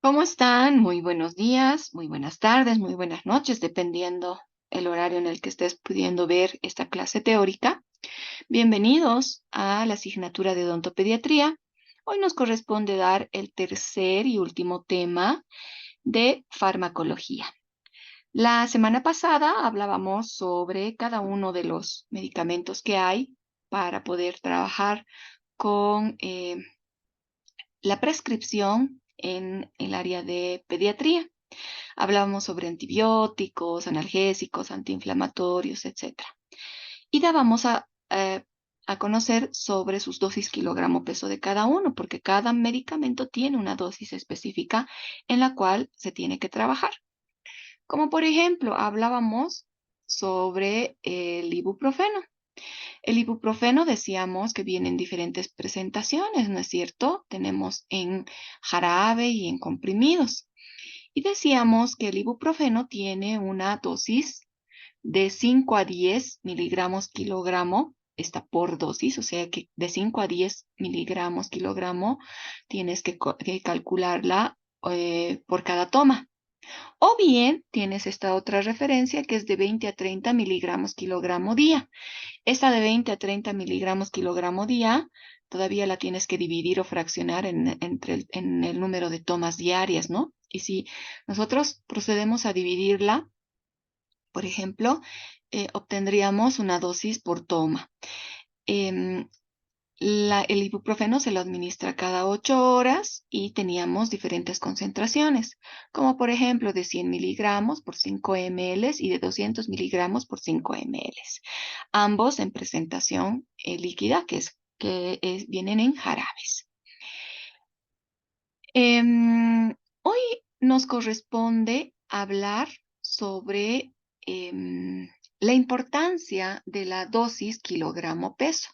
¿Cómo están? Muy buenos días, muy buenas tardes, muy buenas noches, dependiendo el horario en el que estés pudiendo ver esta clase teórica. Bienvenidos a la asignatura de odontopediatría. Hoy nos corresponde dar el tercer y último tema de farmacología. La semana pasada hablábamos sobre cada uno de los medicamentos que hay para poder trabajar con la prescripción en el área de pediatría. Hablábamos sobre antibióticos, analgésicos, antiinflamatorios, etcétera. Y dábamos a conocer sobre sus dosis kilogramo peso de cada uno, porque cada medicamento tiene una dosis específica en la cual se tiene que trabajar. Como por ejemplo, hablábamos sobre el ibuprofeno. El ibuprofeno decíamos que viene en diferentes presentaciones, ¿no es cierto? Tenemos en jarabe y en comprimidos. Y decíamos que el ibuprofeno tiene una dosis de 5 a 10 miligramos kilogramo, está por dosis, o sea que de 5 a 10 miligramos kilogramo tienes que calcularla por cada toma. O bien tienes esta otra referencia que es de 20 a 30 miligramos kilogramo día. Esta de 20 a 30 miligramos kilogramo día todavía la tienes que dividir o fraccionar en el número de tomas diarias, ¿no? Y si nosotros procedemos a dividirla, por ejemplo, obtendríamos una dosis por toma. Em, el ibuprofeno se lo administra cada 8 horas y teníamos diferentes concentraciones, como por ejemplo de 100 miligramos por 5 ml y de 200 miligramos por 5 ml, ambos en presentación líquida, vienen en jarabes. Hoy nos corresponde hablar sobre la importancia de la dosis kilogramo peso.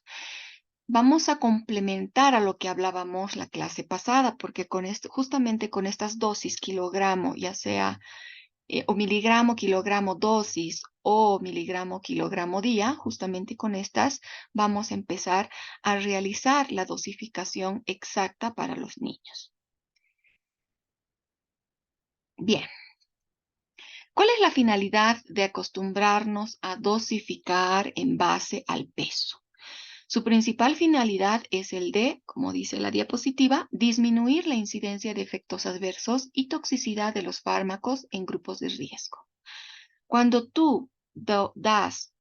Vamos a complementar a lo que hablábamos la clase pasada, porque justamente con estas dosis kilogramo, ya sea o miligramo, kilogramo, dosis o miligramo, kilogramo día, justamente con estas vamos a empezar a realizar la dosificación exacta para los niños. Bien, ¿cuál es la finalidad de acostumbrarnos a dosificar en base al peso? Su principal finalidad es el de, como dice la diapositiva, disminuir la incidencia de efectos adversos y toxicidad de los fármacos en grupos de riesgo. Cuando tú das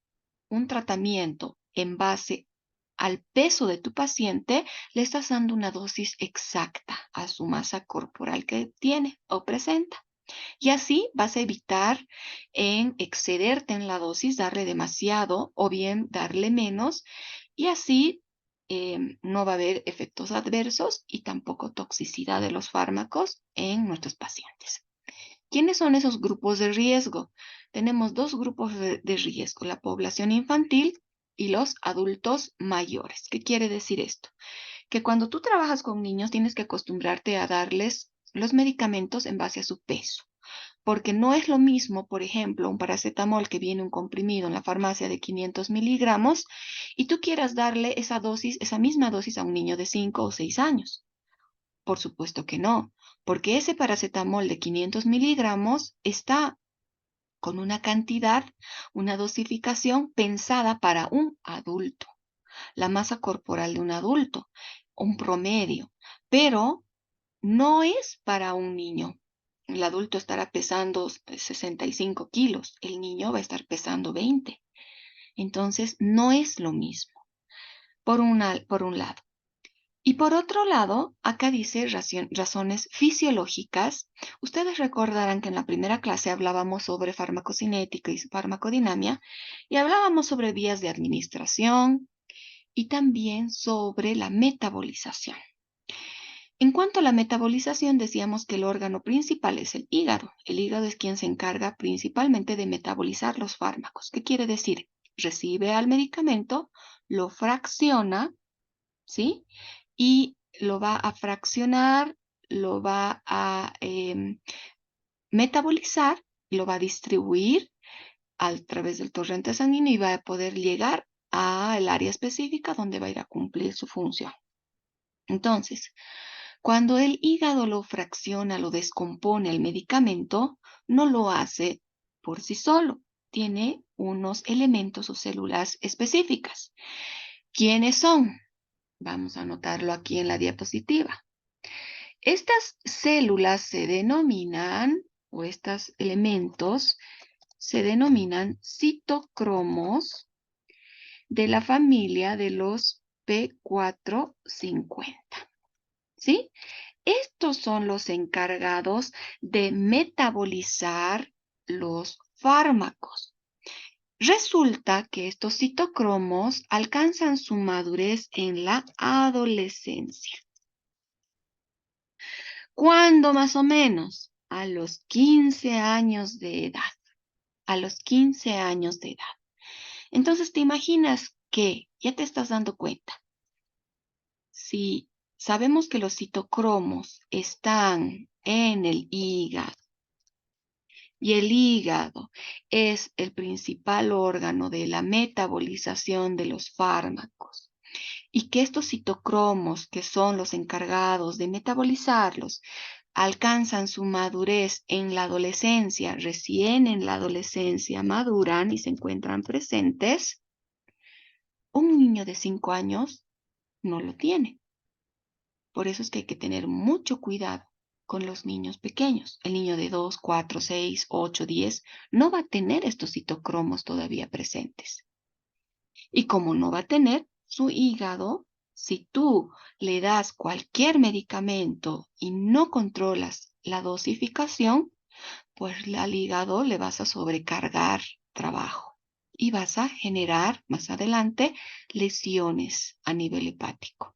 un tratamiento en base al peso de tu paciente, le estás dando una dosis exacta a su masa corporal que tiene o presenta. Y así vas a evitar en excederte en la dosis, darle demasiado o bien darle menos, y así no va a haber efectos adversos y tampoco toxicidad de los fármacos en nuestros pacientes. ¿Quiénes son esos grupos de riesgo? Tenemos dos grupos de riesgo, la población infantil y los adultos mayores. ¿Qué quiere decir esto? Que cuando tú trabajas con niños tienes que acostumbrarte a darles los medicamentos en base a su peso. Porque no es lo mismo, por ejemplo, un paracetamol que viene un comprimido en la farmacia de 500 miligramos y tú quieras darle esa dosis, esa misma dosis a un niño de 5 o 6 años. Por supuesto que no, porque ese paracetamol de 500 miligramos está con una cantidad, una dosificación pensada para un adulto, la masa corporal de un adulto, un promedio, pero no es para un niño. El adulto estará pesando 65 kilos, el niño va a estar pesando 20. Entonces, no es lo mismo, por un lado. Y por otro lado, acá dice razones fisiológicas. Ustedes recordarán que en la primera clase hablábamos sobre farmacocinética y farmacodinamia y hablábamos sobre vías de administración y también sobre la metabolización. En cuanto a la metabolización, decíamos que el órgano principal es el hígado. El hígado es quien se encarga principalmente de metabolizar los fármacos. ¿Qué quiere decir? Recibe al medicamento, lo fracciona, ¿sí? Y lo va a fraccionar, lo va a metabolizar, lo va a distribuir a través del torrente sanguíneo y va a poder llegar al área específica donde va a ir a cumplir su función. Entonces, Cuando el hígado lo fracciona, lo descompone el medicamento, no lo hace por sí solo. Tiene unos elementos o células específicas. ¿Quiénes son? Vamos a anotarlo aquí en la diapositiva. Estas células se denominan, o estos elementos se denominan citocromos de la familia de los P450. ¿Sí? Estos son los encargados de metabolizar los fármacos. Resulta que estos citocromos alcanzan su madurez en la adolescencia. ¿Cuándo más o menos? A los 15 años de edad. A los 15 años de edad. Entonces, ¿te imaginas que ya te estás dando cuenta? Si sabemos que los citocromos están en el hígado y el hígado es el principal órgano de la metabolización de los fármacos y que estos citocromos, que son los encargados de metabolizarlos, alcanzan su madurez en la adolescencia, recién en la adolescencia maduran y se encuentran presentes, un niño de 5 años no lo tiene. Por eso es que hay que tener mucho cuidado con los niños pequeños. El niño de 2, 4, 6, 8, 10 no va a tener estos citocromos todavía presentes. Y como no va a tener su hígado, si tú le das cualquier medicamento y no controlas la dosificación, pues al hígado le vas a sobrecargar trabajo y vas a generar más adelante lesiones a nivel hepático.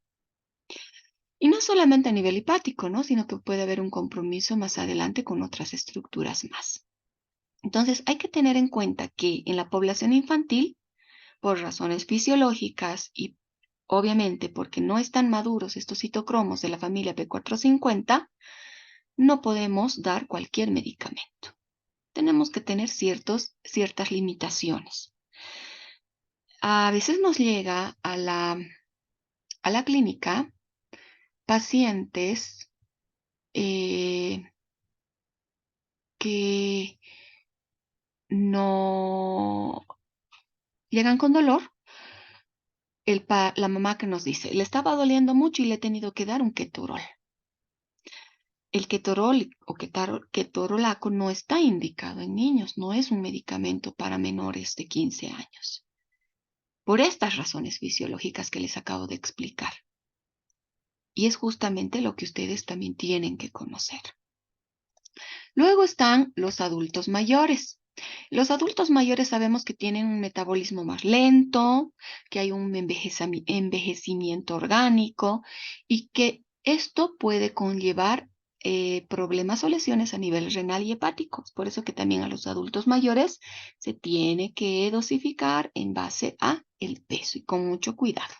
Y no solamente a nivel hepático, ¿no? Sino que puede haber un compromiso más adelante con otras estructuras más. Entonces, hay que tener en cuenta que en la población infantil, por razones fisiológicas y obviamente porque no están maduros estos citocromos de la familia P450, no podemos dar cualquier medicamento. Tenemos que tener ciertas limitaciones. A veces nos llega a la clínica pacientes que no llegan con dolor. La mamá que nos dice, le estaba doliendo mucho y le he tenido que dar un ketorol. El ketorol o ketorolaco no está indicado en niños, no es un medicamento para menores de 15 años. Por estas razones fisiológicas que les acabo de explicar. Y es justamente lo que ustedes también tienen que conocer. Luego están los adultos mayores. Los adultos mayores sabemos que tienen un metabolismo más lento, que hay un envejecimiento orgánico y que esto puede conllevar problemas o lesiones a nivel renal y hepático. Por eso que también a los adultos mayores se tiene que dosificar en base a el peso y con mucho cuidado.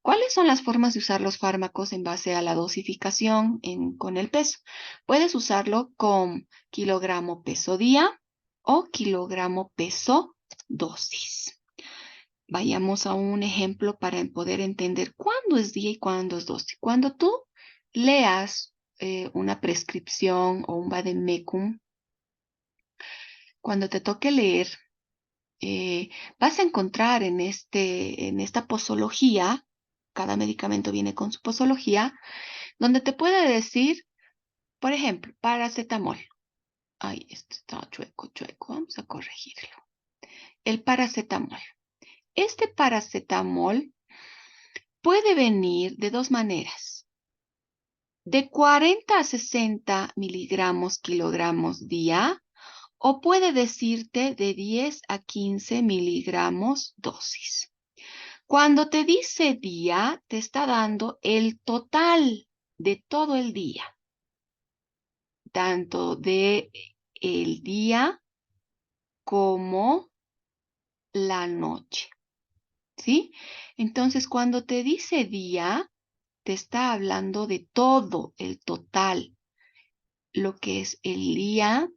¿Cuáles son las formas de usar los fármacos en base a la dosificación con el peso? Puedes usarlo con kilogramo peso día o kilogramo peso dosis. Vayamos a un ejemplo para poder entender cuándo es día y cuándo es dosis. Cuando tú leas una prescripción o un vademecum, cuando te toque leer, vas a encontrar en esta posología, cada medicamento viene con su posología, donde te puede decir, por ejemplo, paracetamol. Ay, esto está chueco. Vamos a corregirlo. El paracetamol. Este paracetamol puede venir de dos maneras. De 40 a 60 miligramos kilogramos día, o puede decirte de 10 a 15 miligramos dosis. Cuando te dice día, te está dando el total de todo el día, tanto de el día como la noche, ¿sí? Entonces, cuando te dice día, te está hablando de todo el total, lo que es el día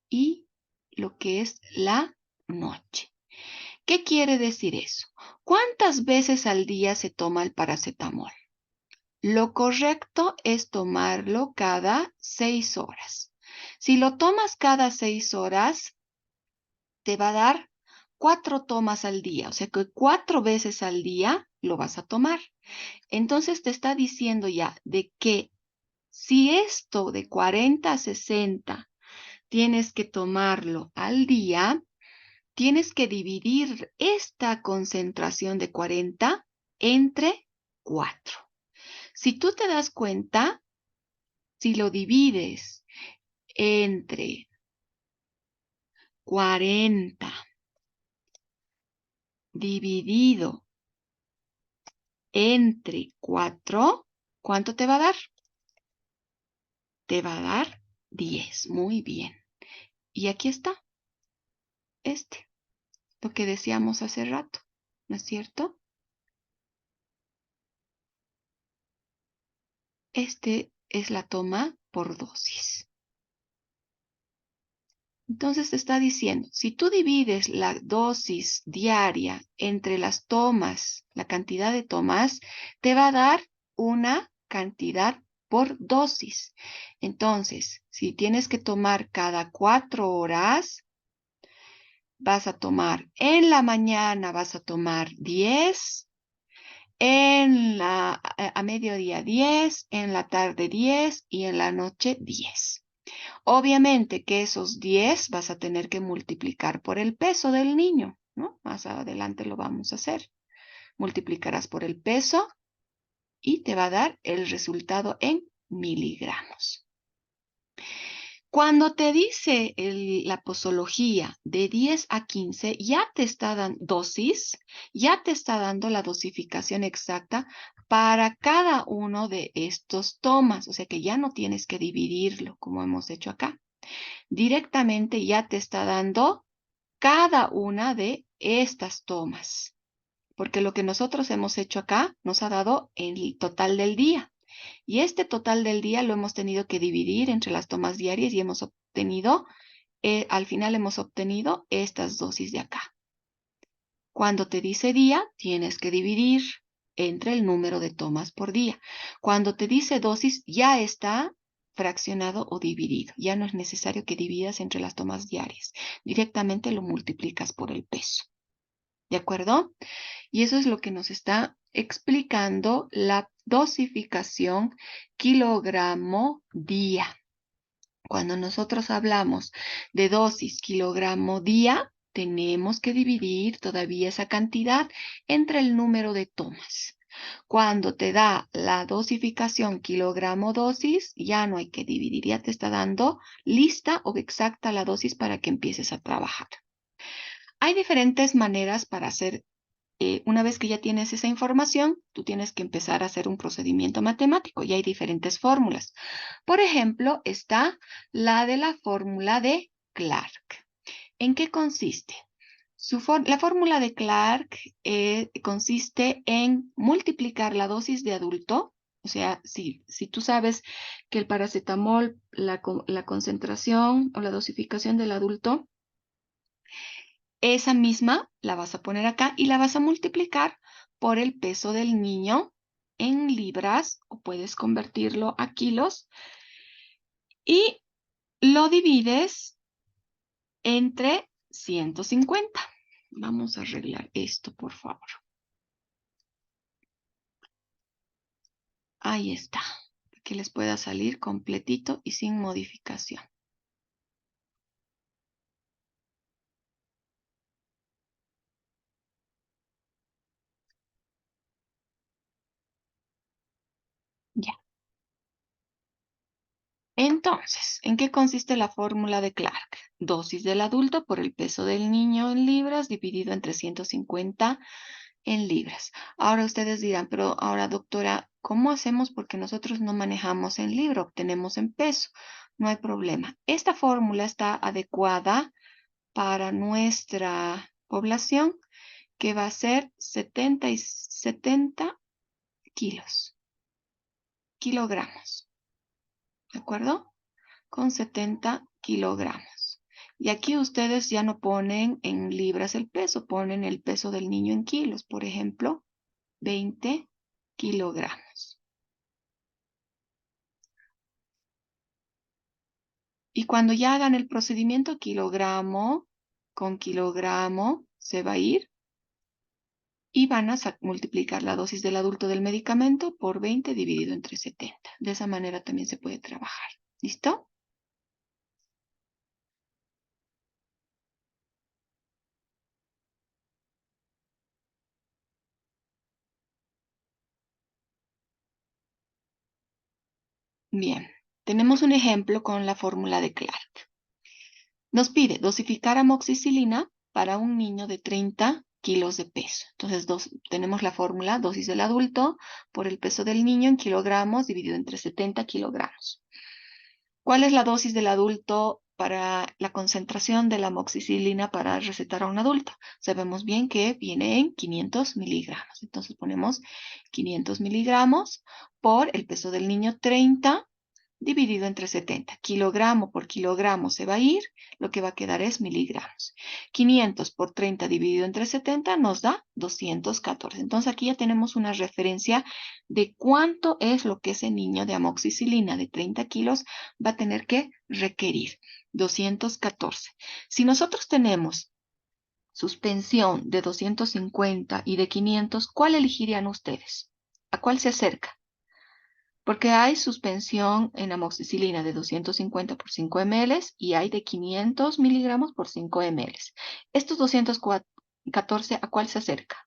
y lo que es la noche. ¿Qué quiere decir eso? ¿Cuántas veces al día se toma el paracetamol? Lo correcto es tomarlo cada 6 horas. Si lo tomas cada 6 horas, te va a dar 4 tomas al día, o sea que 4 veces al día lo vas a tomar. Entonces te está diciendo ya de que si esto de 40 a 60 tienes que tomarlo al día, tienes que dividir esta concentración de 40 entre 4. Si tú te das cuenta, si lo divides entre 40 dividido entre 4, ¿cuánto te va a dar? Te va a dar 10. Muy bien. Y aquí está, este, lo que decíamos hace rato, ¿no es cierto? Este es la toma por dosis. Entonces te está diciendo, si tú divides la dosis diaria entre las tomas, la cantidad de tomas, te va a dar una cantidad por dosis. Entonces, si tienes que tomar cada 4 horas, vas a tomar en la mañana, vas a tomar 10, a mediodía 10, en la tarde 10 y en la noche 10. Obviamente que esos 10 vas a tener que multiplicar por el peso del niño, ¿no? Más adelante lo vamos a hacer. Multiplicarás por el peso y te va a dar el resultado en miligramos. Cuando te dice la posología de 10 a 15, ya te está dando dosis, ya te está dando la dosificación exacta para cada uno de estos tomas. O sea que ya no tienes que dividirlo como hemos hecho acá. Directamente ya te está dando cada una de estas tomas. Porque lo que nosotros hemos hecho acá nos ha dado el total del día. Y este total del día lo hemos tenido que dividir entre las tomas diarias y hemos obtenido, al final hemos obtenido estas dosis de acá. Cuando te dice día, tienes que dividir entre el número de tomas por día. Cuando te dice dosis, ya está fraccionado o dividido. Ya no es necesario que dividas entre las tomas diarias. Directamente lo multiplicas por el peso. ¿De acuerdo? Y eso es lo que nos está explicando la dosificación kilogramo día. Cuando nosotros hablamos de dosis kilogramo día, tenemos que dividir todavía esa cantidad entre el número de tomas. Cuando te da la dosificación kilogramo dosis, ya no hay que dividir, ya te está dando lista o exacta la dosis para que empieces a trabajar. Hay diferentes maneras para hacer. Una vez que ya tienes esa información, tú tienes que empezar a hacer un procedimiento matemático y hay diferentes fórmulas. Por ejemplo, está la de la fórmula de Clark. ¿En qué consiste? La fórmula de Clark consiste en multiplicar la dosis de adulto. O sea, si tú sabes que el paracetamol, la concentración o la dosificación del adulto, esa misma la vas a poner acá y la vas a multiplicar por el peso del niño en libras o puedes convertirlo a kilos y lo divides entre 150. Vamos a arreglar esto, por favor. Ahí está, que les pueda salir completito y sin modificación. Ya. Entonces, ¿en qué consiste la fórmula de Clark? Dosis del adulto por el peso del niño en libras dividido entre 150 en libras. Ahora ustedes dirán, pero ahora doctora, ¿cómo hacemos? Porque nosotros no manejamos en libra, obtenemos en peso. No hay problema. Esta fórmula está adecuada para nuestra población, que va a ser 70 kilogramos. ¿De acuerdo? Con 70 kilogramos. Y aquí ustedes ya no ponen en libras el peso, ponen el peso del niño en kilos. Por ejemplo, 20 kilogramos. Y cuando ya hagan el procedimiento, kilogramo con kilogramo se va a ir y van a multiplicar la dosis del adulto del medicamento por 20 dividido entre 70. De esa manera también se puede trabajar. ¿Listo? Bien. Tenemos un ejemplo con la fórmula de Clark. Nos pide dosificar amoxicilina para un niño de 30 kilos de peso. Entonces, tenemos la fórmula, dosis del adulto por el peso del niño en kilogramos dividido entre 70 kilogramos. ¿Cuál es la dosis del adulto para la concentración de la amoxicilina para recetar a un adulto? Sabemos bien que viene en 500 miligramos. Entonces ponemos 500 miligramos por el peso del niño 30 dividido entre 70. Kilogramo por kilogramo se va a ir, lo que va a quedar es miligramos. 500 por 30 dividido entre 70 nos da 214. Entonces aquí ya tenemos una referencia de cuánto es lo que ese niño de amoxicilina de 30 kilos va a tener que requerir. 214. Si nosotros tenemos suspensión de 250 y de 500, ¿cuál elegirían ustedes? ¿A cuál se acerca? Porque hay suspensión en amoxicilina de 250 por 5 ml y hay de 500 miligramos por 5 ml. Estos 214, ¿a cuál se acerca?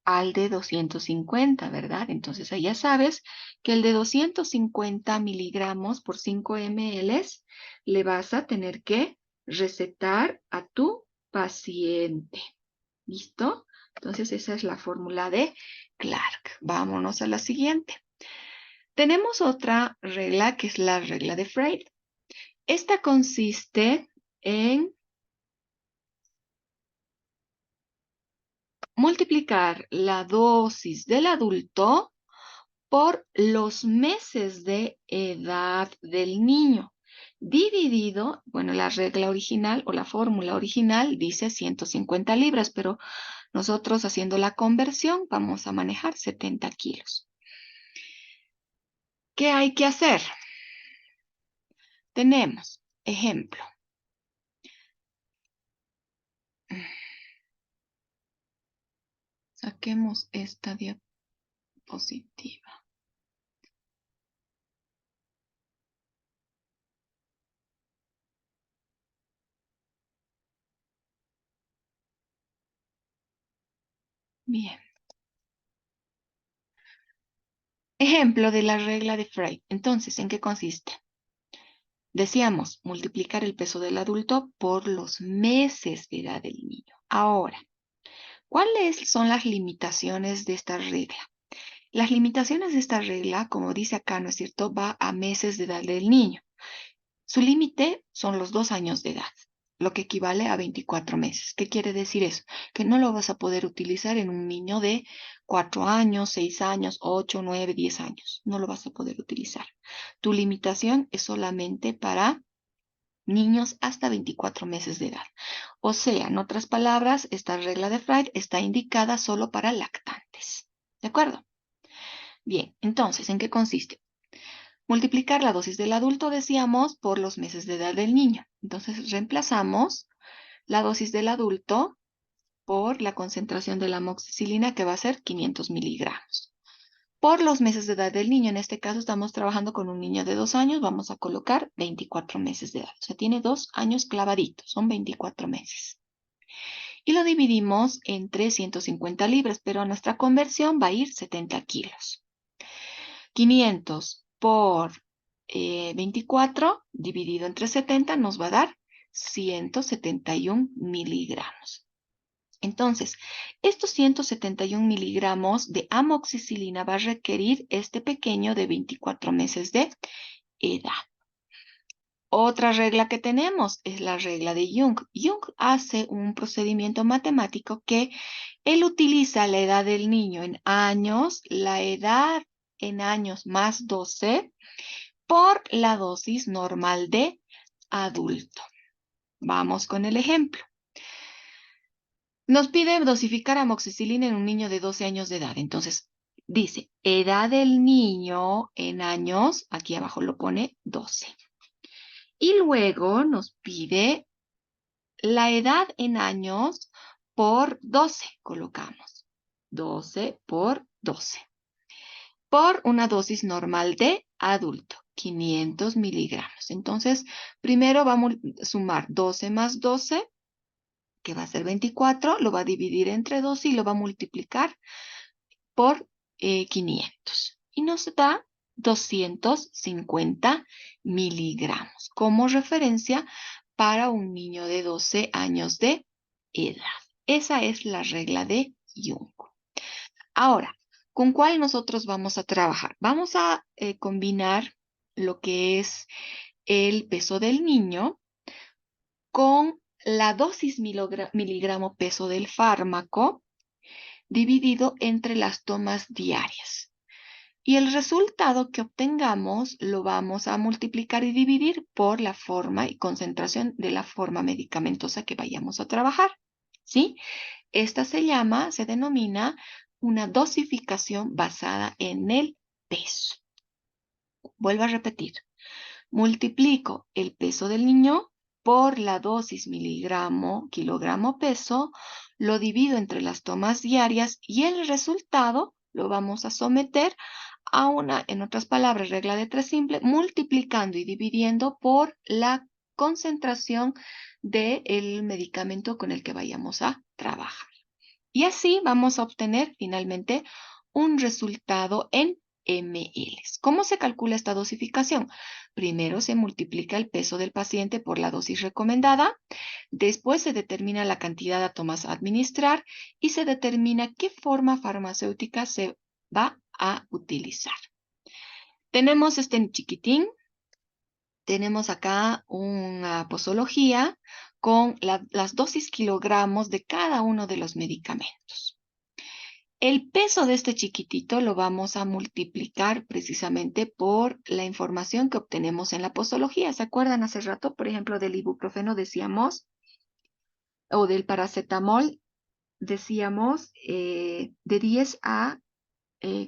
Al de 250, ¿verdad? Entonces ahí ya sabes que el de 250 miligramos por 5 ml le vas a tener que recetar a tu paciente. ¿Listo? Entonces esa es la fórmula de Clark. Vámonos a la siguiente. Tenemos otra regla que es la regla de Freud. Esta consiste en multiplicar la dosis del adulto por los meses de edad del niño, dividido, bueno, la regla original o la fórmula original dice 150 libras, pero nosotros haciendo la conversión vamos a manejar 70 kilos. ¿Qué hay que hacer? Tenemos, ejemplo, saquemos esta diapositiva. Bien. Ejemplo de la regla de Freud. Entonces, ¿en qué consiste? Decíamos, multiplicar el peso del adulto por los meses de edad del niño. Ahora, ¿cuáles son las limitaciones de esta regla? Las limitaciones de esta regla, como dice acá, ¿no es cierto?, va a meses de edad del niño. Su límite son los 2 años de edad, lo que equivale a 24 meses. ¿Qué quiere decir eso? Que no lo vas a poder utilizar en un niño de 4 años, 6 años, 8, 9, 10 años. No lo vas a poder utilizar. Tu limitación es solamente para niños hasta 24 meses de edad. O sea, en otras palabras, esta regla de Freud está indicada solo para lactantes. ¿De acuerdo? Bien, entonces, ¿en qué consiste? Multiplicar la dosis del adulto, decíamos, por los meses de edad del niño. Entonces reemplazamos la dosis del adulto por la concentración de la amoxicilina, que va a ser 500 miligramos. Por los meses de edad del niño, en este caso estamos trabajando con un niño de 2 años, vamos a colocar 24 meses de edad. O sea, tiene 2 años clavaditos, son 24 meses. Y lo dividimos entre 150 libras, pero a nuestra conversión va a ir 70 kilos. 500 por 24 dividido entre 70 nos va a dar 171 miligramos. Entonces, estos 171 miligramos de amoxicilina va a requerir este pequeño de 24 meses de edad. Otra regla que tenemos es la regla de Jung. Jung hace un procedimiento matemático que él utiliza la edad del niño en años, la edad en años más 12 por la dosis normal de adulto. Vamos con el ejemplo. Nos pide dosificar amoxicilina en un niño de 12 años de edad. Entonces, dice, edad del niño en años, aquí abajo lo pone 12. Y luego nos pide la edad en años por 12, colocamos. 12 por 12. Por una dosis normal de adulto, 500 miligramos. Entonces, primero vamos a sumar 12 más 12, que va a ser 24, lo va a dividir entre 12 y lo va a multiplicar por 500. Y nos da 250 miligramos como referencia para un niño de 12 años de edad. Esa es la regla de Jung. Ahora, ¿con cuál nosotros vamos a trabajar? Vamos a combinar lo que es el peso del niño con la dosis miligramo peso del fármaco dividido entre las tomas diarias. Y el resultado que obtengamos lo vamos a multiplicar y dividir por la forma y concentración de la forma medicamentosa que vayamos a trabajar. ¿Sí? Esta se denomina una dosificación basada en el peso. Vuelvo a repetir. Multiplico el peso del niño por la dosis miligramo, kilogramo peso, lo divido entre las tomas diarias y el resultado lo vamos a someter a una, en otras palabras, regla de tres simple, multiplicando y dividiendo por la concentración del medicamento con el que vayamos a trabajar. Y así vamos a obtener finalmente un resultado en ml. ¿Cómo se calcula esta dosificación? Primero se multiplica el peso del paciente por la dosis recomendada, después se determina la cantidad de átomos a administrar y se determina qué forma farmacéutica se va a utilizar. Tenemos este chiquitín, tenemos acá una posología con las dosis kilogramos de cada uno de los medicamentos. El peso de este chiquitito lo vamos a multiplicar precisamente por la información que obtenemos en la posología. ¿Se acuerdan hace rato, por ejemplo, del ibuprofeno decíamos, o del paracetamol decíamos de 10 a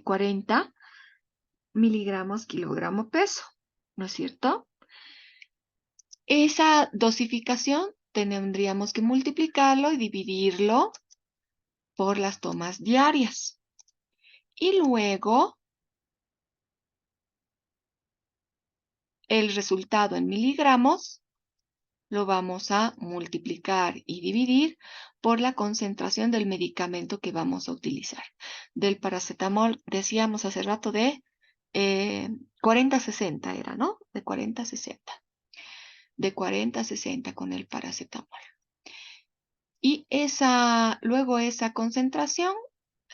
40 miligramos kilogramo peso, ¿no es cierto? Esa dosificación tendríamos que multiplicarlo y dividirlo por las tomas diarias. Y luego el resultado en miligramos lo vamos a multiplicar y dividir por la concentración del medicamento que vamos a utilizar. Del paracetamol, decíamos hace rato de 40 a 60 era, ¿no? De 40 a 60. De 40 a 60 con el paracetamol. Y luego esa concentración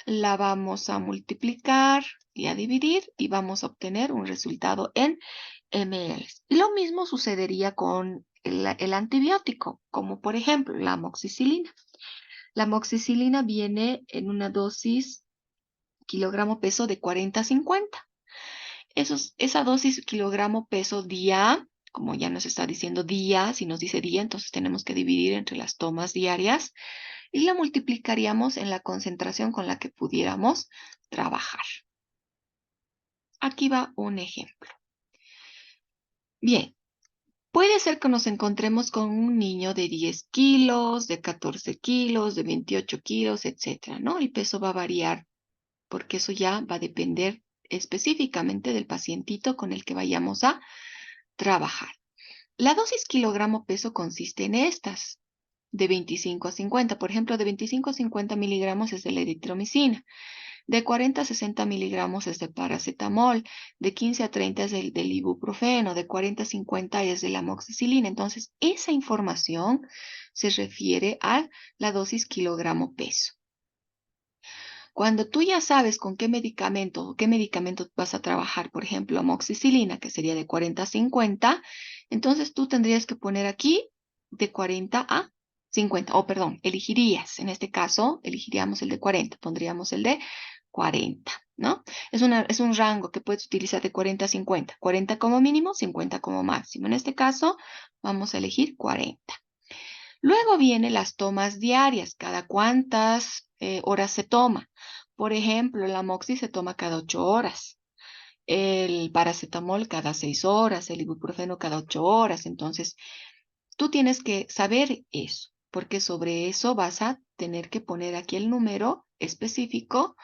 la vamos a multiplicar y a dividir y vamos a obtener un resultado en ml. Y lo mismo sucedería con el antibiótico, como por ejemplo la amoxicilina. La amoxicilina viene en una dosis kilogramo peso de 40 a 50. Esa dosis kilogramo peso día, como ya nos está diciendo día, si nos dice día, entonces tenemos que dividir entre las tomas diarias y la multiplicaríamos en la concentración con la que pudiéramos trabajar. Aquí va un ejemplo. Bien, puede ser que nos encontremos con un niño de 10 kilos, de 14 kilos, de 28 kilos, etcétera, ¿no? El peso va a variar porque eso ya va a depender específicamente del pacientito con el que vayamos a trabajar. La dosis kilogramo peso consiste en estas, de 25 a 50. Por ejemplo, de 25 a 50 miligramos es de la eritromicina. De 40 a 60 miligramos es de paracetamol, de 15 a 30 es del ibuprofeno, de 40 a 50 es de la amoxicilina. Entonces, esa información se refiere a la dosis kilogramo peso. Cuando tú ya sabes con qué medicamento vas a trabajar, por ejemplo, amoxicilina, que sería de 40 a 50, entonces tú tendrías que poner aquí de 40 a 50, o perdón, en este caso, elegiríamos el de 40, pondríamos el de 40, ¿no? Es un rango que puedes utilizar de 40 a 50, 40 como mínimo, 50 como máximo. En este caso, vamos a elegir 40. Luego vienen las tomas diarias, cada cuántas horas se toma. Por ejemplo, la moxi se toma cada 8 horas. el paracetamol cada 6 horas, el ibuprofeno cada 8 horas. Entonces, tú tienes que saber eso, porque sobre eso vas a tener que poner aquí el número específico,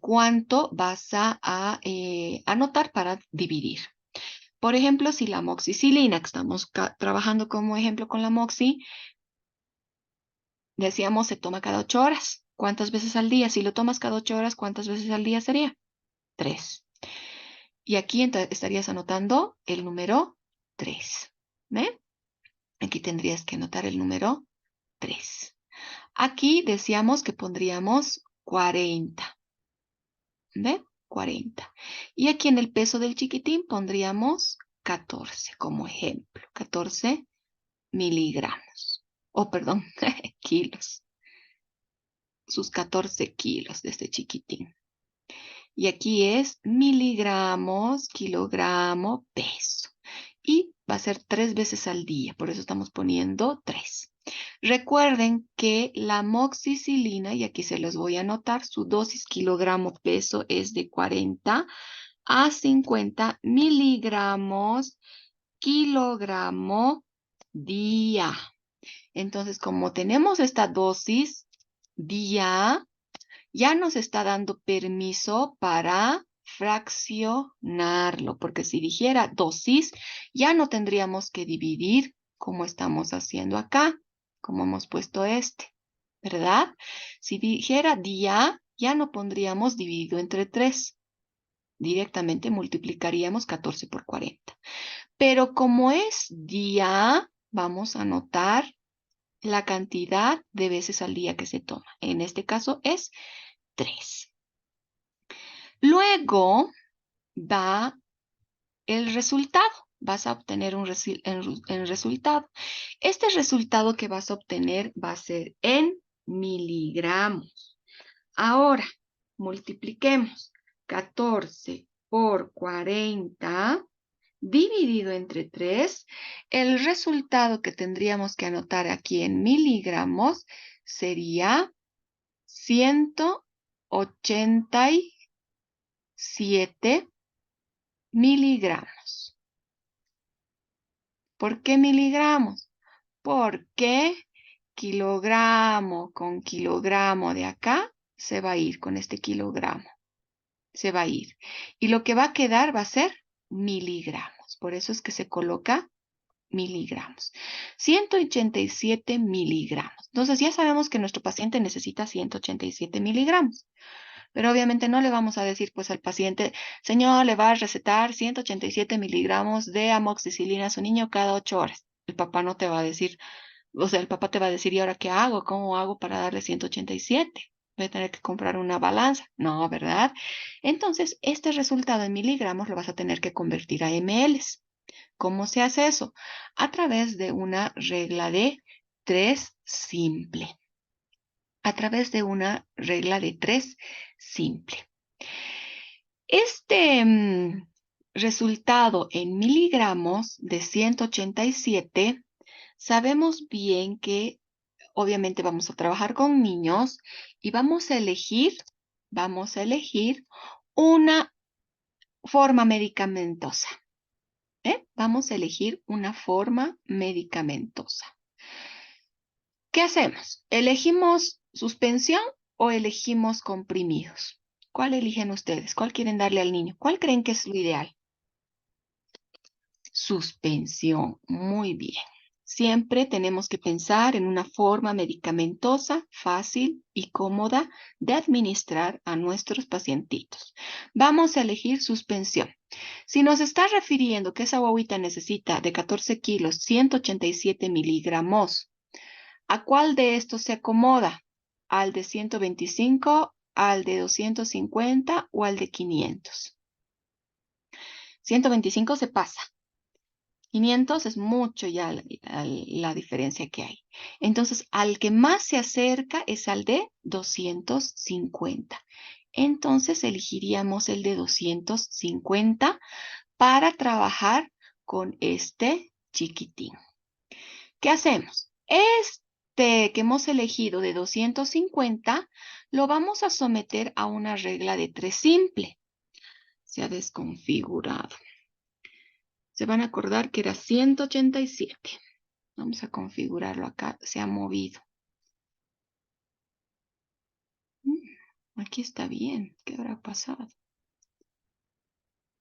cuánto vas a anotar para dividir. Por ejemplo, si la amoxicilina, que estamos trabajando como ejemplo con la moxi, decíamos se toma cada 8 horas. ¿Cuántas veces al día? Si lo tomas cada 8 horas, ¿cuántas veces al día sería? 3. Y aquí estarías anotando el número 3. ¿Ve? Aquí tendrías que anotar el número 3. Aquí decíamos que pondríamos 40. ¿Ve? 40. Y aquí en el peso del chiquitín pondríamos 14 como ejemplo. 14 miligramos. Oh, perdón, kilos. Sus 14 kilos de este chiquitín. Y aquí es miligramos, kilogramo, peso. Y va a ser 3 veces al día, por eso estamos poniendo 3. Recuerden que la amoxicilina, y aquí se los voy a anotar, su dosis kilogramo peso es de 40 a 50 miligramos kilogramo día. Entonces, como tenemos esta dosis día, ya nos está dando permiso para fraccionarlo, porque si dijera dosis, ya no tendríamos que dividir como estamos haciendo acá, como hemos puesto este, ¿verdad? Si dijera día, ya no pondríamos dividido entre 3. Directamente multiplicaríamos 14 por 40. Pero como es día, vamos a anotar la cantidad de veces al día que se toma. En este caso es 3. Luego va el resultado. Vas a obtener un resultado. Este resultado que vas a obtener va a ser en miligramos. Ahora, multipliquemos 14 por 40 dividido entre 3. El resultado que tendríamos que anotar aquí en miligramos sería 187 miligramos. ¿Por qué miligramos? Porque kilogramo con kilogramo de acá se va a ir con este kilogramo. Se va a ir. Y lo que va a quedar va a ser miligramos. Por eso es que se coloca miligramos. 187 miligramos. Entonces ya sabemos que nuestro paciente necesita 187 miligramos. Pero obviamente no le vamos a decir pues al paciente, señor, le va a recetar 187 miligramos de amoxicilina a su niño cada 8 horas. El papá no te va a decir, o sea, el papá te va a decir, ¿y ahora qué hago? ¿Cómo hago para darle 187? Voy a tener que comprar una balanza. No, ¿verdad? Entonces, este resultado en miligramos lo vas a tener que convertir a mLs. ¿Cómo se hace eso? A través de una regla de 3 simple. A través de una regla de 3 simple. Este resultado en miligramos de 187, sabemos bien que obviamente vamos a trabajar con niños y vamos a elegir una forma medicamentosa. Vamos a elegir una forma medicamentosa. ¿Qué hacemos? ¿Elegimos suspensión o elegimos comprimidos? ¿Cuál eligen ustedes? ¿Cuál quieren darle al niño? ¿Cuál creen que es lo ideal? Suspensión. Muy bien. Siempre tenemos que pensar en una forma medicamentosa, fácil y cómoda de administrar a nuestros pacientitos. Vamos a elegir suspensión. Si nos está refiriendo que esa guagüita necesita de 14 kilos, 187 miligramos, ¿a cuál de estos se acomoda? ¿Al de 125, al de 250 o al de 500? 125 se pasa. 500 es mucho ya la diferencia que hay. Entonces, al que más se acerca es al de 250. Entonces, elegiríamos el de 250 para trabajar con este chiquitín. ¿Qué hacemos? Este que hemos elegido de 250 lo vamos a someter a una regla de 3 simple. Se ha desconfigurado. Se van a acordar que era 187. Vamos a configurarlo acá. Se ha movido. Aquí está bien. ¿Qué habrá pasado?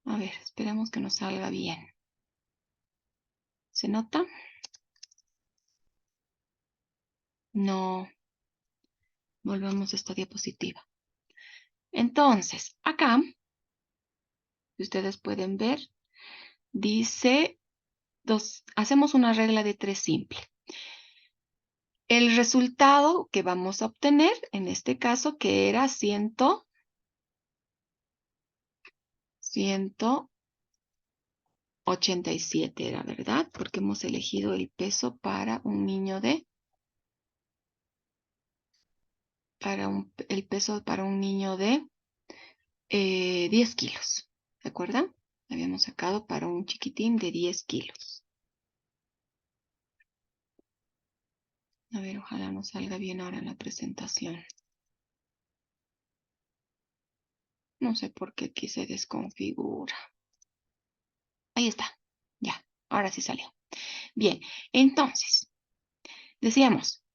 A ver, esperemos que nos salga bien. ¿Se nota? No. Volvamos a esta diapositiva. Entonces, acá, si ustedes pueden ver, dice, hacemos una regla de 3 simple. El resultado que vamos a obtener, en este caso, que era 187 era, ¿verdad? Porque hemos elegido el peso para un niño el peso para un niño de 10 kilos. ¿De acuerdo? Habíamos sacado para un chiquitín de 10 kilos. A ver, ojalá nos salga bien ahora en la presentación. No sé por qué aquí se desconfigura. Ahí está. Ya, ahora sí salió. Bien, entonces, decíamos,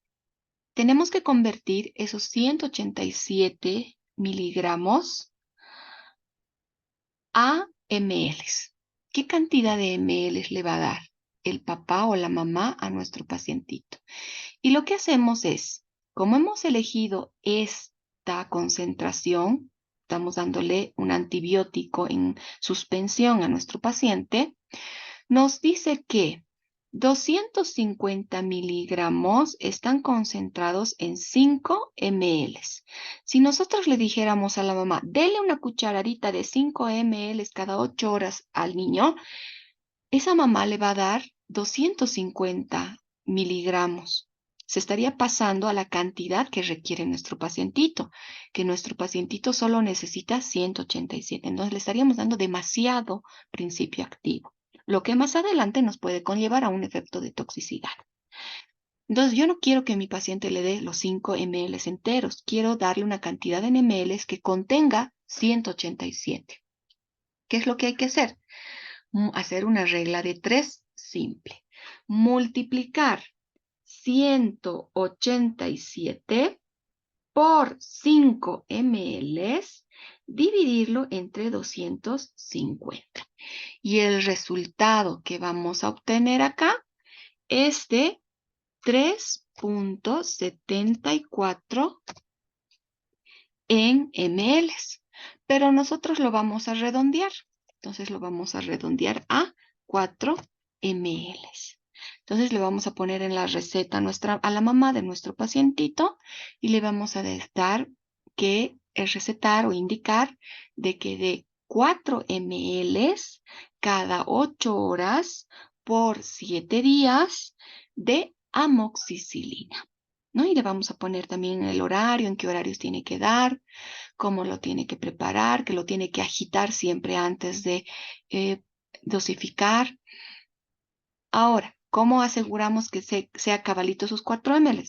tenemos que convertir esos 187 miligramos a ml. ¿Qué cantidad de ml le va a dar el papá o la mamá a nuestro pacientito? Y lo que hacemos es, como hemos elegido esta concentración, estamos dándole un antibiótico en suspensión a nuestro paciente, nos dice que 250 miligramos están concentrados en 5 ml. Si nosotros le dijéramos a la mamá, dele una cucharadita de 5 ml cada 8 horas al niño, esa mamá le va a dar 250 miligramos. Se estaría pasando a la cantidad que requiere nuestro pacientito, que nuestro pacientito solo necesita 187. Entonces le estaríamos dando demasiado principio activo, lo que más adelante nos puede conllevar a un efecto de toxicidad. Entonces yo no quiero que mi paciente le dé los 5 ml enteros, quiero darle una cantidad en ml que contenga 187. ¿Qué es lo que hay que hacer? Hacer una regla de 3 simple. Multiplicar 187 por 5 ml, dividirlo entre 250. Y el resultado que vamos a obtener acá es de 3.74 en ml. Pero nosotros lo vamos a redondear. Entonces lo vamos a redondear a 4 ml. Entonces le vamos a poner en la receta a la mamá de nuestro pacientito y le vamos a dar que es recetar o indicar de que de 4 ml cada 8 horas por 7 días de amoxicilina, ¿no? Y le vamos a poner también el horario, en qué horarios tiene que dar, cómo lo tiene que preparar, que lo tiene que agitar siempre antes de dosificar. Ahora, ¿cómo aseguramos que sea cabalito sus 4 ml?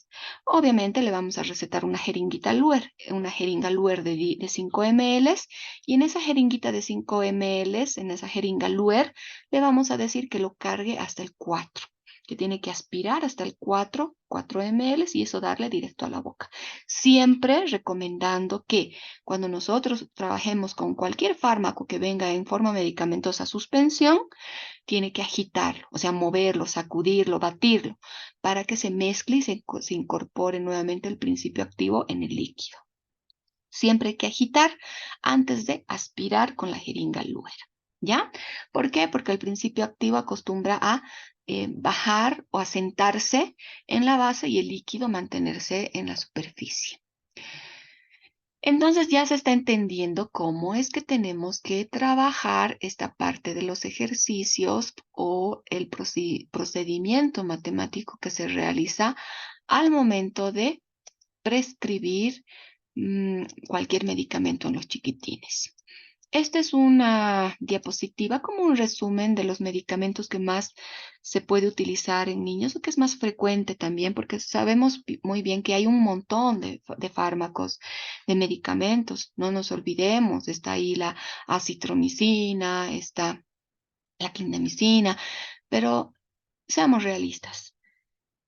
Obviamente le vamos a recetar una jeringuita Luer, una jeringa Luer de 5 ml, y en esa jeringuita de 5 ml, en esa jeringa Luer, le vamos a decir que lo cargue hasta el 4, que tiene que aspirar hasta el 4 ml y eso darle directo a la boca. Siempre recomendando que cuando nosotros trabajemos con cualquier fármaco que venga en forma medicamentosa suspensión, tiene que agitarlo, o sea, moverlo, sacudirlo, batirlo, para que se mezcle y se incorpore nuevamente el principio activo en el líquido. Siempre hay que agitar antes de aspirar con la jeringa Luer, ¿ya? ¿Por qué? Porque el principio activo acostumbra a bajar o a sentarse en la base y el líquido mantenerse en la superficie. Entonces ya se está entendiendo cómo es que tenemos que trabajar esta parte de los ejercicios o el procedimiento matemático que se realiza al momento de prescribir cualquier medicamento en los chiquitines. Esta es una diapositiva como un resumen de los medicamentos que más se puede utilizar en niños o que es más frecuente también, porque sabemos muy bien que hay un montón de fármacos, de medicamentos. No nos olvidemos, está ahí la acitromicina, está la clindamicina, pero seamos realistas.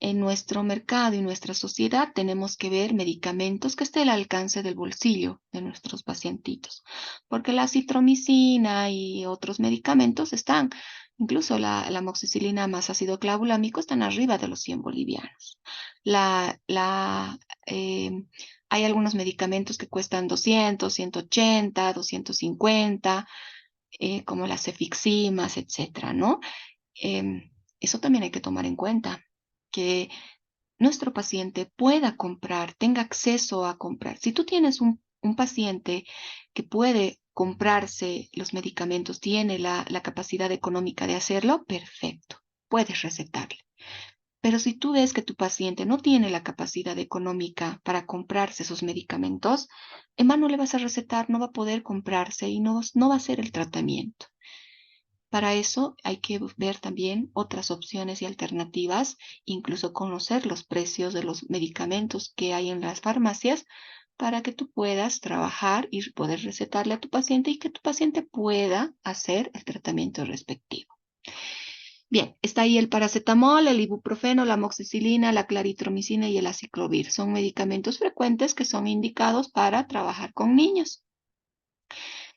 En nuestro mercado y nuestra sociedad tenemos que ver medicamentos que estén al alcance del bolsillo de nuestros pacientitos, porque la citromicina y otros medicamentos están, incluso la amoxicilina más ácido clavulámico están arriba de los 100 bolivianos. La, la, eh, Hay algunos medicamentos que cuestan 200, 180, 250, como las cefiximas, etcétera, ¿no? Eso también hay que tomar en cuenta, que nuestro paciente pueda comprar, tenga acceso a comprar. Si tú tienes un paciente que puede comprarse los medicamentos, tiene la capacidad económica de hacerlo, perfecto, puedes recetarle. Pero si tú ves que tu paciente no tiene la capacidad económica para comprarse esos medicamentos, en vano le vas a recetar, no va a poder comprarse y no va a hacer el tratamiento. Para eso hay que ver también otras opciones y alternativas, incluso conocer los precios de los medicamentos que hay en las farmacias para que tú puedas trabajar y poder recetarle a tu paciente y que tu paciente pueda hacer el tratamiento respectivo. Bien, está ahí el paracetamol, el ibuprofeno, la amoxicilina, la claritromicina y el aciclovir. Son medicamentos frecuentes que son indicados para trabajar con niños.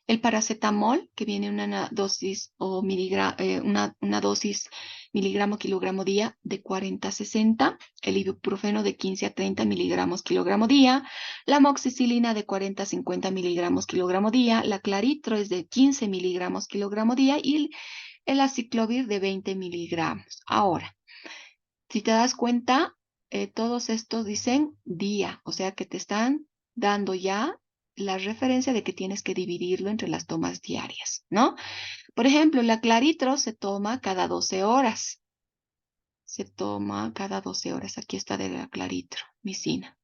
El paracetamol, que viene en una dosis o una dosis miligramo kilogramo día de 40 a 60, el ibuprofeno de 15 a 30 miligramos kilogramo día, la amoxicilina de 40 a 50 miligramos kilogramo día, la claritro es de 15 miligramos kilogramo día y el aciclovir de 20 miligramos. Ahora, si te das cuenta, todos estos dicen día, o sea que te están dando ya la referencia de que tienes que dividirlo entre las tomas diarias, ¿no? Por ejemplo, la claritro se toma cada 12 horas. Se toma cada 12 horas. Aquí está de la claritro, micina.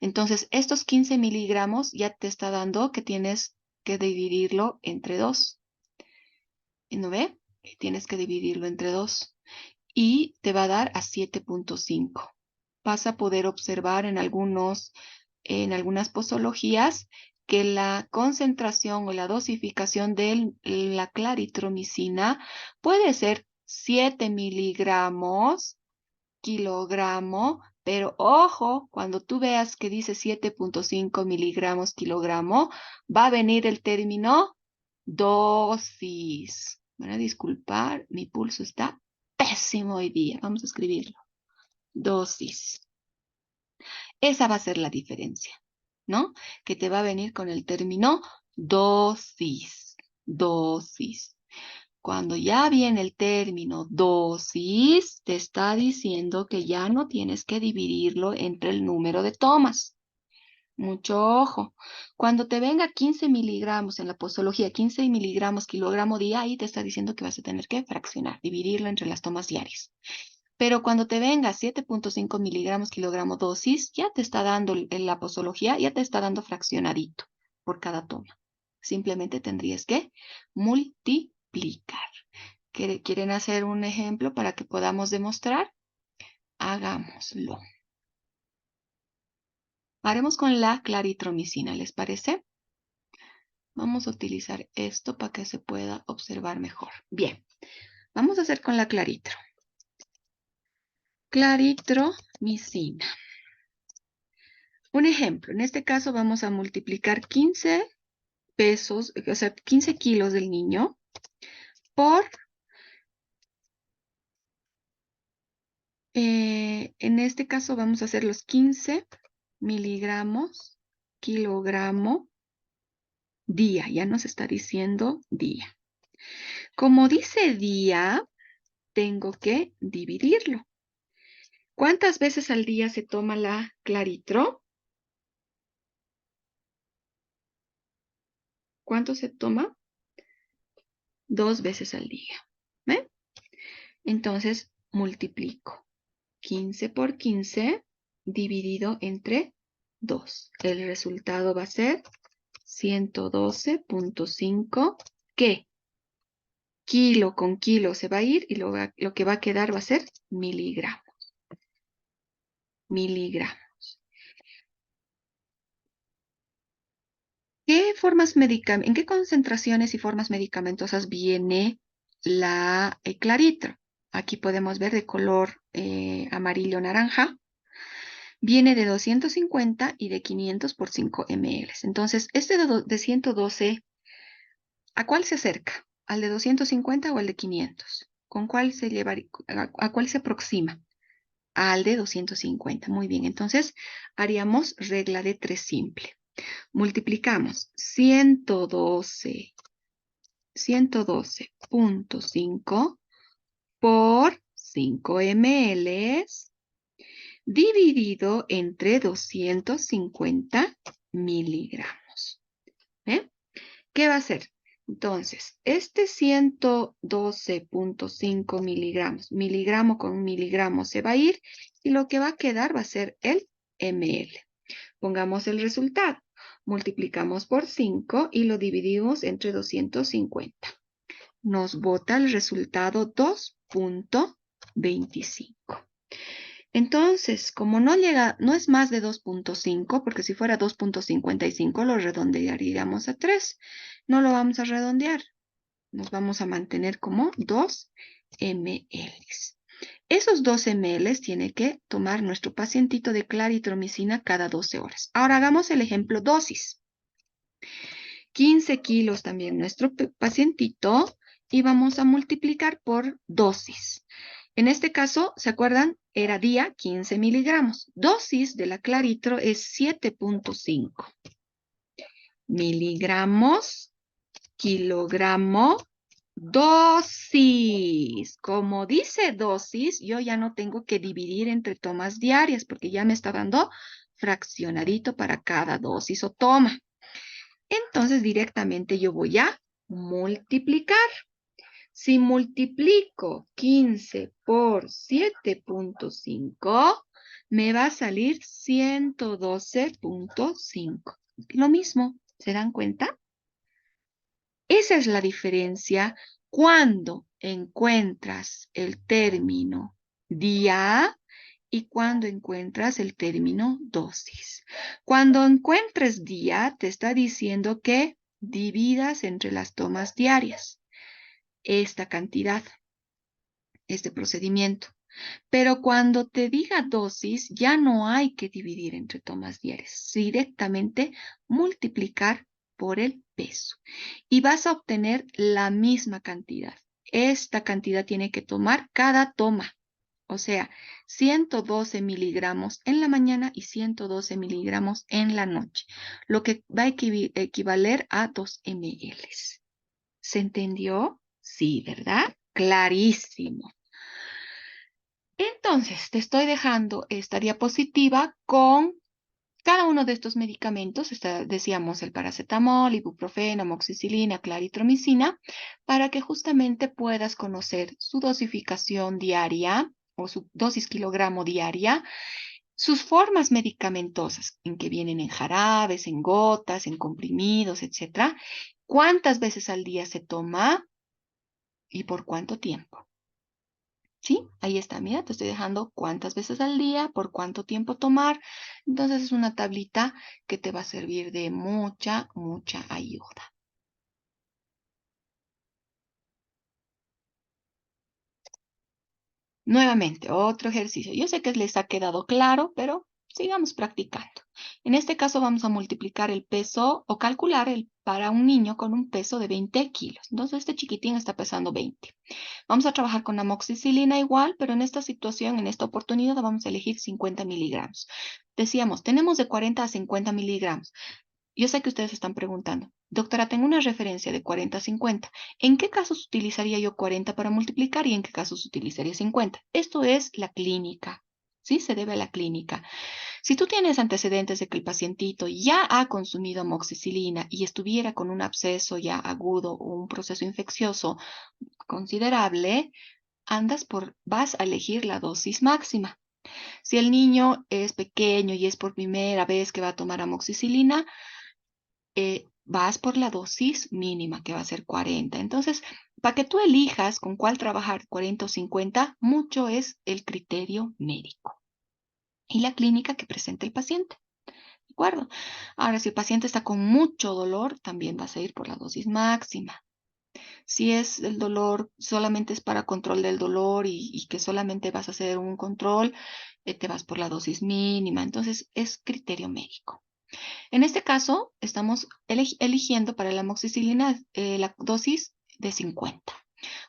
Entonces, estos 15 miligramos ya te está dando que tienes que dividirlo entre dos. ¿No ve? Tienes que dividirlo entre dos. Y te va a dar a 7.5. Vas a poder observar en algunas posologías que la concentración o la dosificación de la claritromicina puede ser 7 miligramos kilogramo, pero ojo, cuando tú veas que dice 7.5 miligramos kilogramo, va a venir el término dosis. Van a disculpar, mi pulso está pésimo hoy día. Vamos a escribirlo. Dosis. Esa va a ser la diferencia, ¿no? Que te va a venir con el término dosis. Dosis. Cuando ya viene el término dosis, te está diciendo que ya no tienes que dividirlo entre el número de tomas. Mucho ojo. Cuando te venga 15 miligramos en la posología, 15 miligramos kilogramo día, ahí te está diciendo que vas a tener que fraccionar, dividirlo entre las tomas diarias. Pero cuando te venga 7.5 miligramos kilogramo dosis, ya te está dando en la posología, ya te está dando fraccionadito por cada toma. Simplemente tendrías que multiplicar. ¿Quieren hacer un ejemplo para que podamos demostrar? Hagámoslo. Haremos con la claritromicina, ¿les parece? Vamos a utilizar esto para que se pueda observar mejor. Bien, vamos a hacer con la claritro. Claritromicina. Un ejemplo, en este caso vamos a multiplicar 15 pesos, o sea, 15 kilos del niño por, en este caso vamos a hacer los 15 miligramos kilogramo día, ya nos está diciendo día. Como dice día, tengo que dividirlo. ¿Cuántas veces al día se toma la claritro? ¿Cuánto se toma? 2 veces al día. ¿Ve? Entonces, multiplico. 15 por 15 dividido entre 2. El resultado va a ser 112.5, ¿qué? Kilo con kilo se va a ir y lo que va a quedar va a ser miligramos. Miligramos. ¿En qué concentraciones y formas medicamentosas viene la claritro? Aquí podemos ver de color amarillo-naranja. Viene de 250 y de 500 por 5 ml. Entonces, este de 112, ¿a cuál se acerca? ¿Al de 250 o al de 500? ¿Con cuál se llevaría, a cuál se aproxima? Al de 250. Muy bien, entonces haríamos regla de 3 simple. Multiplicamos 112.5 por 5 ml dividido entre 250 miligramos. ¿Eh? ¿Qué va a ser? Entonces, este 112.5 miligramos, miligramo con miligramo se va a ir y lo que va a quedar va a ser el ml. Pongamos el resultado. Multiplicamos por 5 y lo dividimos entre 250. Nos bota el resultado 2.25. Entonces, como no es más de 2.5, porque si fuera 2.55 lo redondearíamos a 3. No lo vamos a redondear. Nos vamos a mantener como 2 ml. Esos 2 ml tiene que tomar nuestro pacientito de claritromicina cada 12 horas. Ahora hagamos el ejemplo dosis. 15 kilos también nuestro pacientito y vamos a multiplicar por dosis. En este caso, ¿se acuerdan? Era día 15 miligramos. Dosis de la claritro es 7.5 miligramos, kilogramo, dosis. Como dice dosis, yo ya no tengo que dividir entre tomas diarias porque ya me está dando fraccionadito para cada dosis o toma. Entonces, directamente yo voy a multiplicar. Si multiplico 15 por 7.5, me va a salir 112.5. Lo mismo, ¿se dan cuenta? Esa es la diferencia cuando encuentras el término día y cuando encuentras el término dosis. Cuando encuentres día, te está diciendo que dividas entre las tomas diarias esta cantidad, este procedimiento. Pero cuando te diga dosis, ya no hay que dividir entre tomas diarias, directamente multiplicar por el peso. Y vas a obtener la misma cantidad. Esta cantidad tiene que tomar cada toma. O sea, 112 miligramos en la mañana y 112 miligramos en la noche, lo que va a equivaler a 2 ml. ¿Se entendió? Sí, ¿verdad? Clarísimo. Entonces, te estoy dejando esta diapositiva con cada uno de estos medicamentos, decíamos el paracetamol, ibuprofeno, amoxicilina, claritromicina, para que justamente puedas conocer su dosificación diaria o su dosis kilogramo diaria, sus formas medicamentosas, en que vienen en jarabes, en gotas, en comprimidos, etcétera, cuántas veces al día se toma y por cuánto tiempo. Sí, ahí está, mira, te estoy dejando cuántas veces al día, por cuánto tiempo tomar. Entonces es una tablita que te va a servir de mucha, mucha ayuda. Nuevamente, otro ejercicio. Yo sé que les ha quedado claro, pero sigamos practicando. En este caso vamos a multiplicar el peso o calcular para un niño con un peso de 20 kilos. Entonces este chiquitín está pesando 20. Vamos a trabajar con amoxicilina igual, pero en esta situación, en esta oportunidad, vamos a elegir 50 miligramos. Decíamos, tenemos de 40 a 50 miligramos. Yo sé que ustedes están preguntando, doctora, tengo una referencia de 40 a 50. ¿En qué casos utilizaría yo 40 para multiplicar y en qué casos utilizaría 50? Esto es la clínica, ¿sí? Se debe a la clínica. Si tú tienes antecedentes de que el pacientito ya ha consumido amoxicilina y estuviera con un absceso ya agudo o un proceso infeccioso considerable, vas a elegir la dosis máxima. Si el niño es pequeño y es por primera vez que va a tomar amoxicilina, vas por la dosis mínima, que va a ser 40. Entonces, para que tú elijas con cuál trabajar, 40 o 50, mucho es el criterio médico y la clínica que presenta el paciente. ¿De acuerdo? Ahora, si el paciente está con mucho dolor, también vas a ir por la dosis máxima. Si es el dolor, solamente es para control del dolor y que solamente vas a hacer un control, te vas por la dosis mínima. Entonces, es criterio médico. En este caso, estamos eligiendo para la amoxicilina la dosis de 50.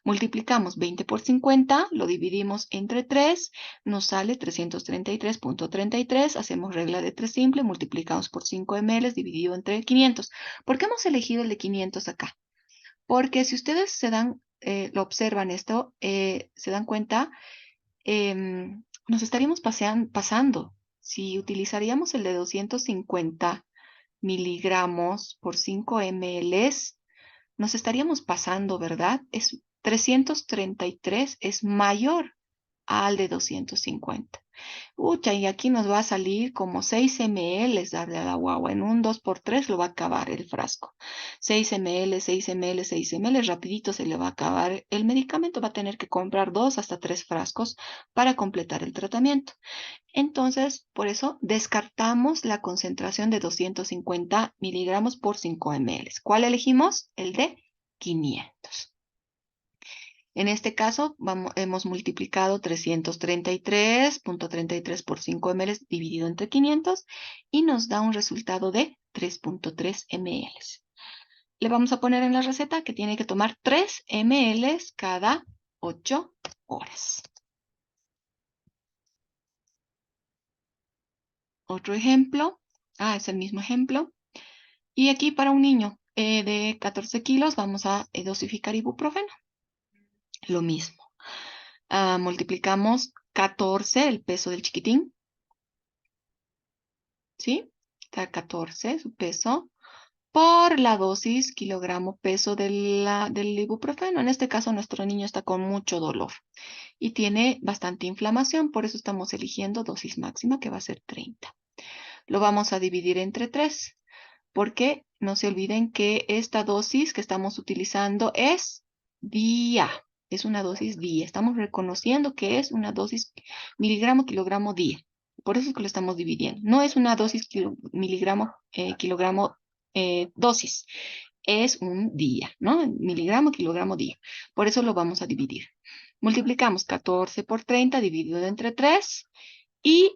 Multiplicamos 20 por 50, lo dividimos entre 3, nos sale 333.33, hacemos regla de 3 simple, multiplicamos por 5 ml dividido entre 500. ¿Por qué hemos elegido el de 500 acá? Porque si ustedes lo observan esto, se dan cuenta, nos estaríamos pasando. Si utilizaríamos el de 250 miligramos por 5 ml, nos estaríamos pasando, ¿verdad? 333 es mayor al de 250. Ucha, y aquí nos va a salir como 6 ml darle a la guagua. En un 2 por 3 lo va a acabar el frasco. 6 ml, 6 ml, 6 ml, rapidito se le va a acabar el medicamento. Va a tener que comprar 2 hasta 3 frascos para completar el tratamiento. Entonces, por eso descartamos la concentración de 250 miligramos por 5 ml. ¿Cuál elegimos? El de 500. En este caso, hemos multiplicado 333.33 por 5 ml dividido entre 500 y nos da un resultado de 3.3 ml. Le vamos a poner en la receta que tiene que tomar 3 ml cada 8 horas. Otro ejemplo. Es el mismo ejemplo. Y aquí para un niño de 14 kilos vamos a dosificar ibuprofeno. Lo mismo. Multiplicamos 14, el peso del chiquitín. ¿Sí? Está 14 su peso por la dosis kilogramo peso del ibuprofeno. En este caso, nuestro niño está con mucho dolor y tiene bastante inflamación. Por eso estamos eligiendo dosis máxima, que va a ser 30. Lo vamos a dividir entre 3. Porque no se olviden que esta dosis que estamos utilizando es día. Es una dosis día. Estamos reconociendo que es una dosis miligramo, kilogramo, día. Por eso es que lo estamos dividiendo. No es una dosis miligramo, kilogramo, dosis. Es un día, ¿no? Miligramo, kilogramo, día. Por eso lo vamos a dividir. Multiplicamos 14 por 30 dividido entre 3 y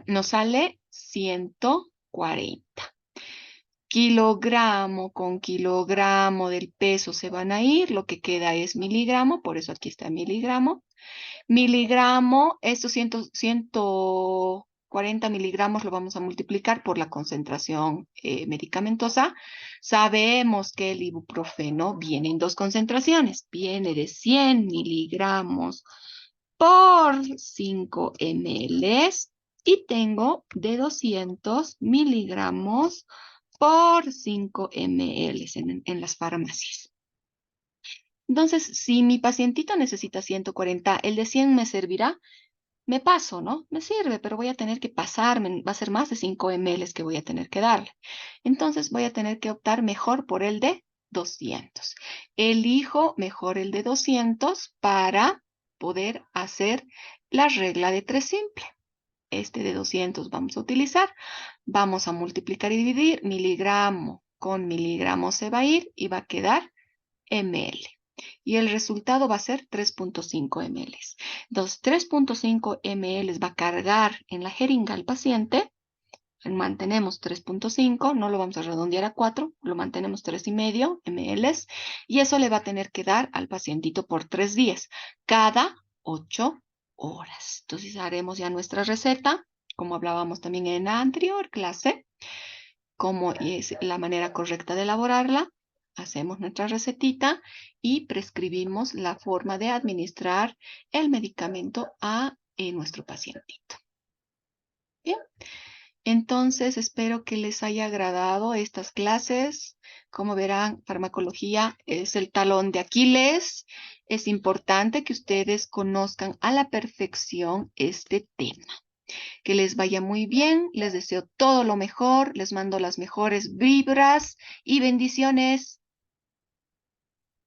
nos sale 140. Kilogramo con kilogramo del peso se van a ir, lo que queda es miligramo, por eso aquí está miligramo. Miligramo, estos 140 miligramos lo vamos a multiplicar por la concentración medicamentosa. Sabemos que el ibuprofeno viene en 2 concentraciones, viene de 100 miligramos por 5 ml y tengo de 200 miligramos por 5 ml en las farmacias. Entonces, si mi pacientito necesita 140, el de 100 me servirá, me paso, ¿no? Me sirve, pero voy a tener que pasarme, va a ser más de 5 ml que voy a tener que darle. Entonces, voy a tener que optar mejor por el de 200. Elijo mejor el de 200 para poder hacer la regla de 3 simple. Este de 200 vamos a utilizar. Vamos a multiplicar y dividir. Miligramo con miligramo se va a ir y va a quedar ml. Y el resultado va a ser 3.5 ml. Entonces, 3.5 ml va a cargar en la jeringa al paciente. Mantenemos 3.5, no lo vamos a redondear a 4, lo mantenemos 3,5 ml. Y eso le va a tener que dar al pacientito por 3 días, cada 8 horas. Entonces, haremos ya nuestra receta, como hablábamos también en la anterior clase, cómo es la manera correcta de elaborarla. Hacemos nuestra recetita y prescribimos la forma de administrar el medicamento a nuestro pacientito. Bien, entonces espero que les haya agradado estas clases. Como verán, farmacología es el talón de Aquiles. Es importante que ustedes conozcan a la perfección este tema. Que les vaya muy bien, les deseo todo lo mejor, les mando las mejores vibras y bendiciones.